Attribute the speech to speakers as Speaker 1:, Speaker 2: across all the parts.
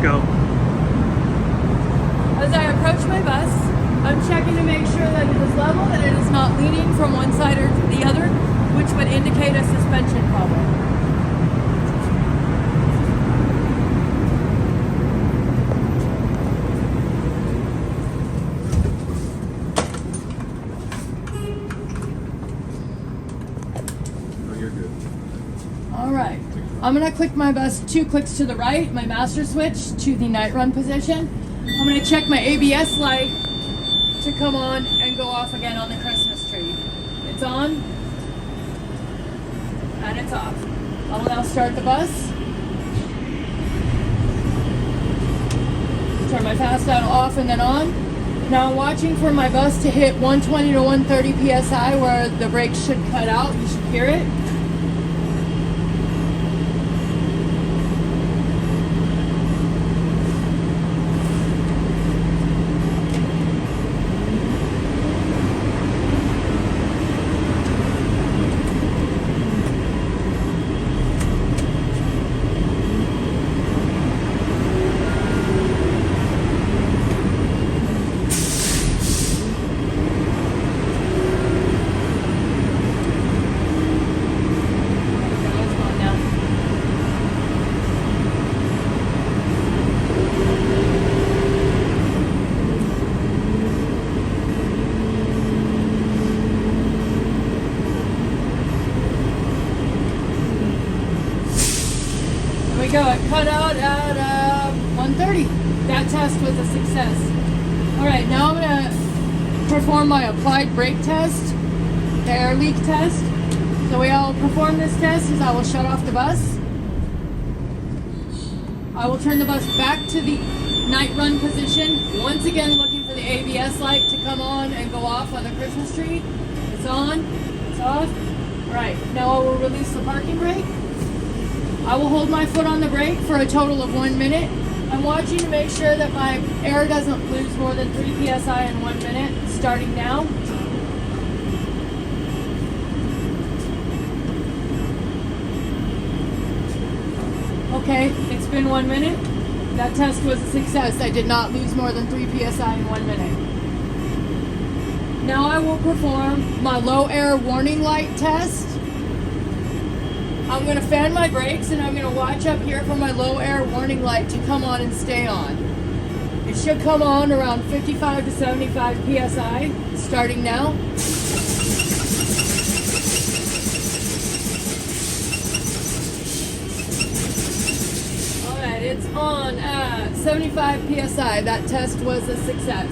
Speaker 1: Go.
Speaker 2: As I approach my bus, I'm checking to make sure that it is level, that it is not leaning from one side or the other, which would indicate a suspension problem. Alright, I'm going to click my bus 2 clicks to the right, my master switch to the night run position. I'm going to check my ABS light to come on and go off again on the Christmas tree. It's on and it's off. I will now start the bus. Turn my fast out off and then on. Now I'm watching for my bus to hit 120 to 130 psi where the brakes should cut out. You should hear it. We go. It cut out at 130. That test was a success. Alright, now I'm going to perform my applied brake test, the air leak test. The way I'll perform this test is I will shut off the bus. I will turn the bus back to the night run position, once again looking for the ABS light to come on and go off on the Christmas tree. It's on, it's off. Alright, now I will release the parking brake. I will hold my foot on the brake for a total of 1 minute. I'm watching to make sure that my air doesn't lose more than 3 psi in 1 minute, starting now. Okay, it's been 1 minute. That test was a success. I did not lose more than 3 psi in 1 minute. Now I will perform my low air warning light test. I'm going to fan my brakes and I'm going to watch up here for my low air warning light to come on and stay on. It should come on around 55 to 75 psi, starting now. Alright, it's on at 75 psi. That test was a success.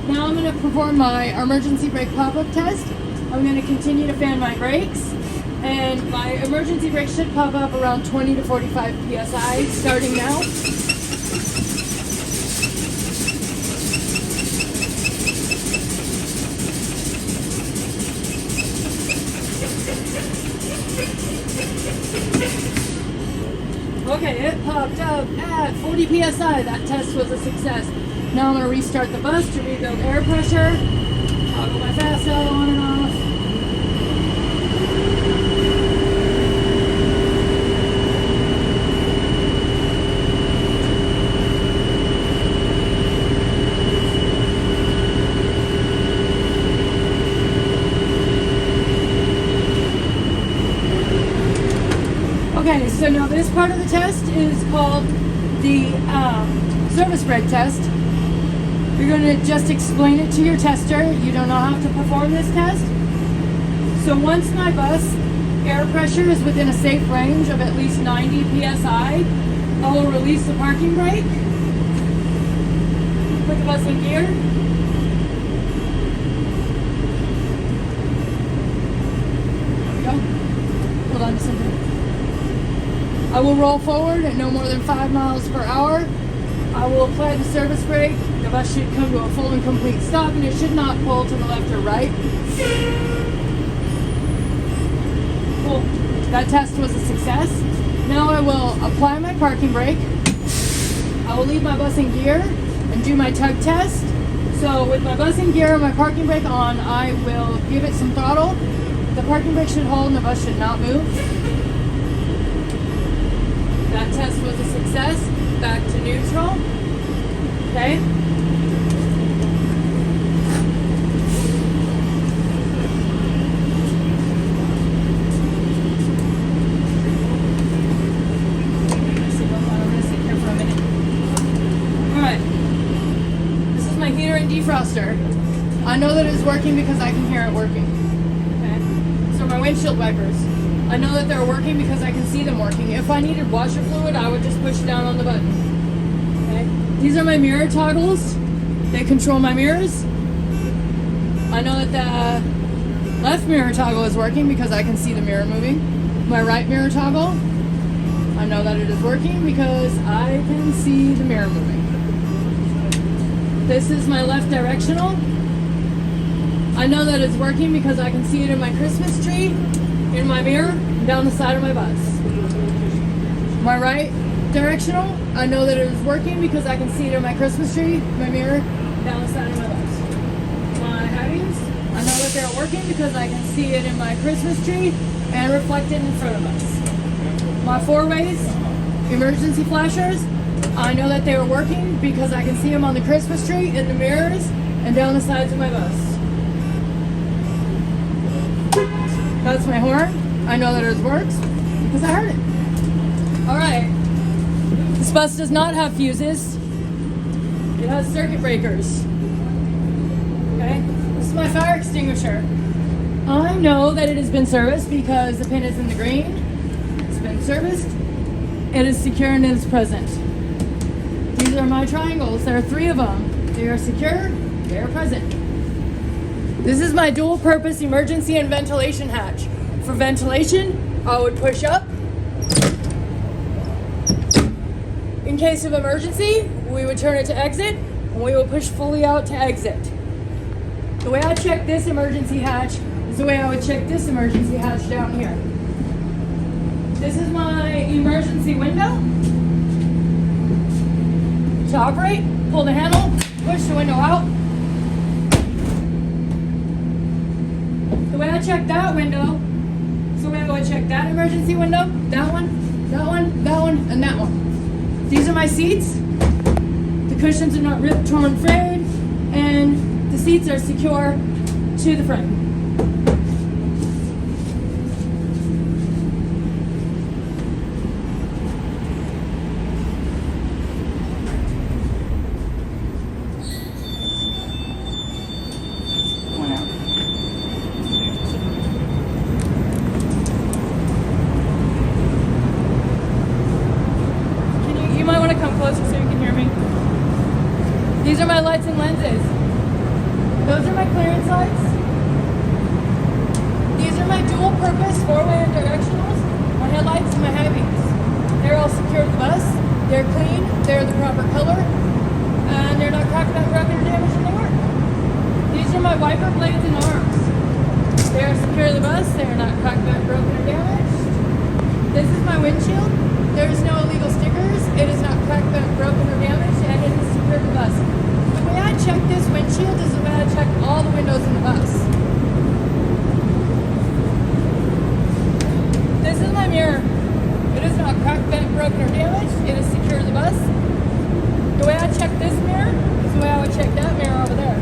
Speaker 2: Now I'm going to perform my emergency brake pop-up test. I'm going to continue to fan my brakes. And my emergency brake should pop up around 20 to 45 psi, starting now. Okay, it popped up at 40 psi. That test was a success. Now I'm going to restart the bus to rebuild air pressure. Toggle my fast out on and off. Okay, so now this part of the test is called the service brake test. You're going to just explain it to your tester. You do not have to perform this test. So once my bus air pressure is within a safe range of at least 90 psi, I will release the parking brake. Put the bus in gear. There we go. Hold on to something. I will roll forward at no more than 5 miles per hour. I will apply the service brake. The bus should come to a full and complete stop and it should not pull to the left or right. Cool. That test was a success. Now I will apply my parking brake. I will leave my bus in gear and do my tug test. So with my bus in gear and my parking brake on, I will give it some throttle. The parking brake should hold and the bus should not move. That test was a success. back to neutral. Okay?
Speaker 1: Defroster. I know that it's working because I can hear it working. Okay. So my windshield wipers. I know that they're working because I can see them working. If I needed washer fluid, I would just push down on the button. Okay. These are my mirror toggles. They control my mirrors. I know that the left mirror toggle is working because I can see the mirror moving. My right mirror toggle, I know that it is working because I can see the mirror moving. This is my left directional. I know that it's working because I can see it in my Christmas tree, in my mirror, and down the side of my bus. My right directional, I know that it is working because I can see it in my Christmas tree, my mirror, down the side of my bus. My heavies, I know that they're working because I can see it in my Christmas tree and reflected in front of us. My four-ways, emergency flashers, I know that they are working because I can see them on the Christmas tree, in the mirrors, and down the sides of my bus. That's my horn. I know that it works because I heard it. Alright. This bus does not have fuses. It has circuit breakers. Okay? This is my fire extinguisher. I know that it has been serviced because the pin is in the green. It's been serviced. It is secure and it is present. These are my triangles. There are 3 of them. They are secure. They are present. This is my dual purpose emergency and ventilation hatch. For ventilation, I would push up. In case of emergency, we would turn it to exit, and we will push fully out to exit. The way I check this emergency hatch is the way I would check this emergency hatch down here. This is my emergency window. To operate, pull the handle, push the window out. The way I check that window is the way I would check that emergency window, that one, that one, that one, and that one. These are my seats. The cushions are not ripped, torn, frayed, and the seats are secure to the frame. These are my lights and lenses. Those are my clearance lights. These are my dual purpose 4-way and directionals, my headlights and my high beams. They're all secure to the bus. They're clean. They're the proper color. And they're not cracked, not broken, or damaged, and they work. These are my wiper blades and arms. They are secure to the bus. They are not cracked, not broken, or damaged. This is my windshield. There is no illegal stickers. It is not cracked, bent, broken, or damaged, and it is secure to the bus. The way I check this windshield is the way I check all the windows in the bus. This is my mirror. It is not cracked, bent, broken, or damaged. It is secure to the bus. The way I check this mirror is the way I would check that mirror over there.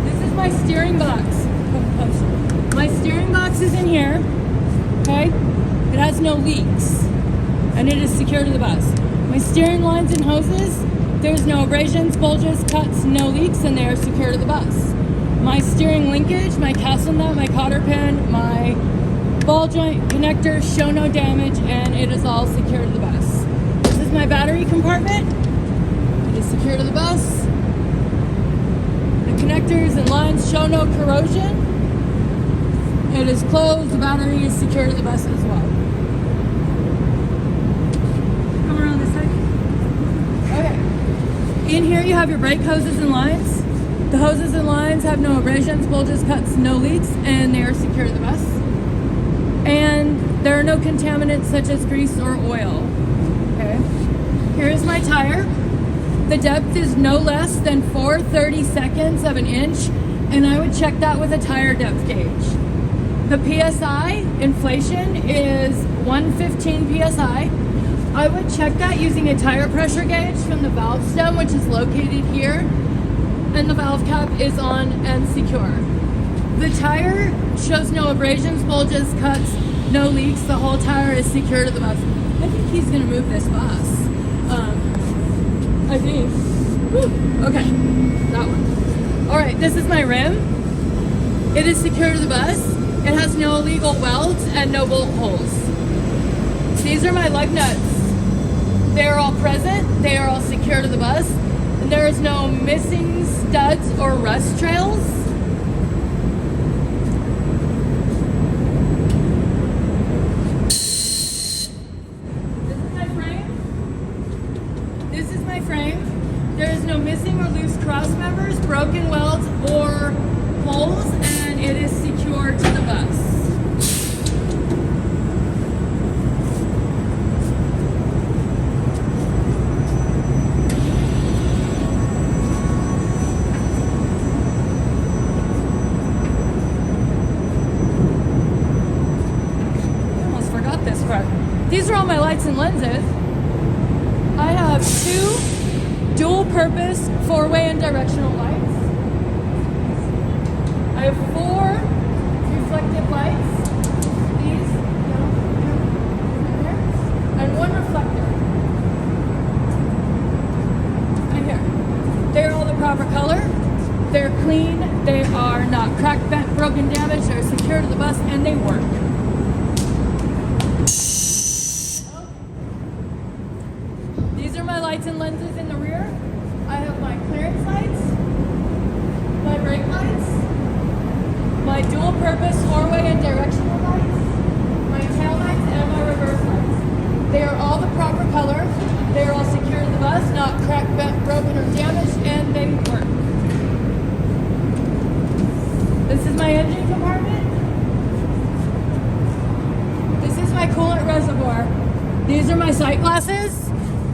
Speaker 1: This is my steering box. My steering box is in here, okay? It has no leaks, and it is secure to the bus. My steering lines and hoses, there's no abrasions, bulges, cuts, no leaks, and they are secure to the bus. My steering linkage, my castle nut, my cotter pin, my ball joint connectors show no damage, and it is all secure to the bus. This is my battery compartment. It is secure to the bus. The connectors and lines show no corrosion. It is closed. The battery is secure to the bus as well. Come around this side. Okay. In here you have your brake hoses and lines. The hoses and lines have no abrasions, bulges, cuts, no leaks, and they are secure to the bus. And there are no contaminants such as grease or oil. Okay. Here is my tire. The depth is no less than 4/32 of an inch, and I would check that with a tire depth gauge. The PSI inflation is 115 PSI. I would check that using a tire pressure gauge from the valve stem, which is located here, and the valve cap is on and secure. The tire shows no abrasions, bulges, cuts, no leaks. The whole tire is secure to the bus. I think he's gonna move this bus. I think. Whew. Okay, that one. All right, this is my rim. It is secure to the bus. It has no illegal welds and no bolt holes. These are my lug nuts. They are all present. They are all secure to the bus. And there is no missing studs or rust trails. This is my frame. There is no missing or loose cross members, broken welds, or holes, and it is secure to the bus. I almost forgot this part. These are all my lights and lenses. I have 2 dual-purpose 4-way and directional lights. I have 4 reflective lights. These, and 1 reflector. Right here. They're all the proper color. They're clean. They are not cracked, bent, broken, damaged. They're secure to the bus, and they work. These are my lights and lenses in the rear. I have my clearance lights, my brake lights, my dual-purpose 4-way and directional lights, my tail lights, and my reverse lights. They are all the proper color. They are all secure to the bus, not cracked, bent, broken, or damaged, and they work. This is my engine compartment. This is my coolant reservoir. These are my sight glasses.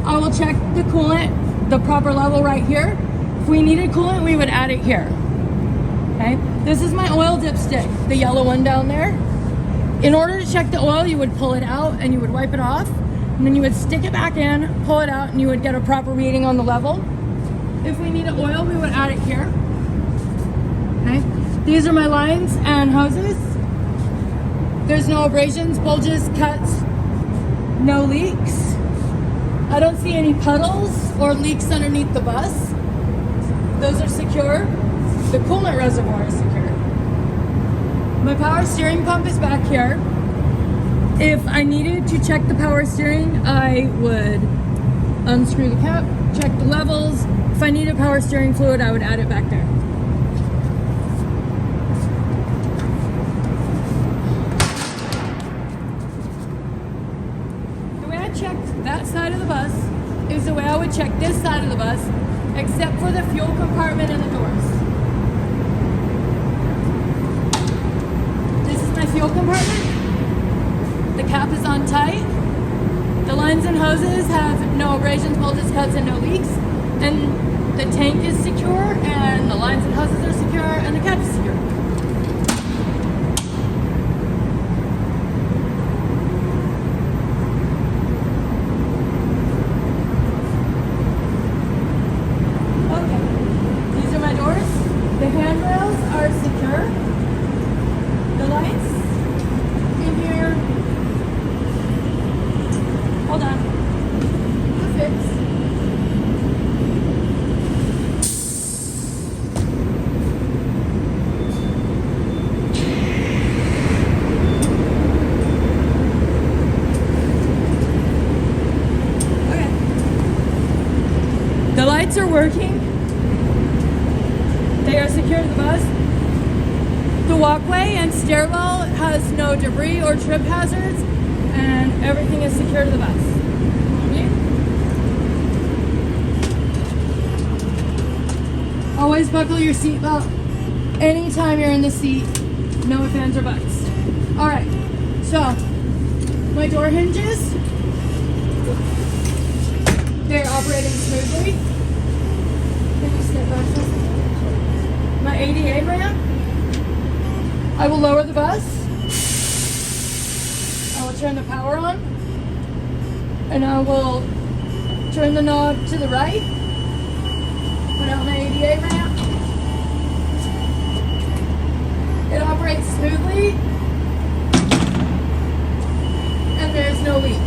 Speaker 1: I will check the coolant, the proper level right here. If we needed coolant, we would add it here. Okay? This is my oil dipstick, the yellow one down there. In order to check the oil, you would pull it out and you would wipe it off. And then you would stick it back in, pull it out, and you would get a proper reading on the level. If we needed oil, we would add it here. Okay? These are my lines and hoses. There's no abrasions, bulges, cuts, no leaks. I don't see any puddles or leaks underneath the bus. Those are secure. The coolant reservoir is secure. My power steering pump is back here. If I needed to check the power steering, I would unscrew the cap, check the levels. If I needed power steering fluid, I would add it back there. That side of the bus is the way I would check this side of the bus, except for the fuel compartment and the doors. This is my fuel compartment. The cap is on tight. The lines and hoses have no abrasions, bulges, cuts, and no leaks. And the tank is secure, and the lines and hoses are secure, and the cap is secure. The handrails are secure. The lights in here. Hold on. The fix. Okay. The lights are working. They are secure to the bus. The walkway and stairwell has no debris or trip hazards, and everything is secure to the bus. Always buckle your seatbelt anytime you're in the seat. No ifs, ands, or buts. All right, so my door hinges. They're operating smoothly. Can you step back for a second? My ADA ramp. I will lower the bus. turn the power on. And I will turn the knob to the right. Put on the ADA ramp. It operates smoothly. And there's no leaks.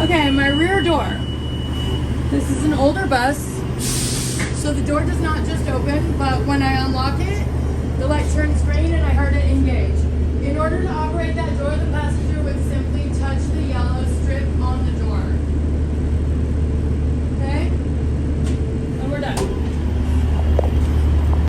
Speaker 1: Okay, my rear door. This is an older bus, so the door does not just open, but when I unlock it, the light turns green and I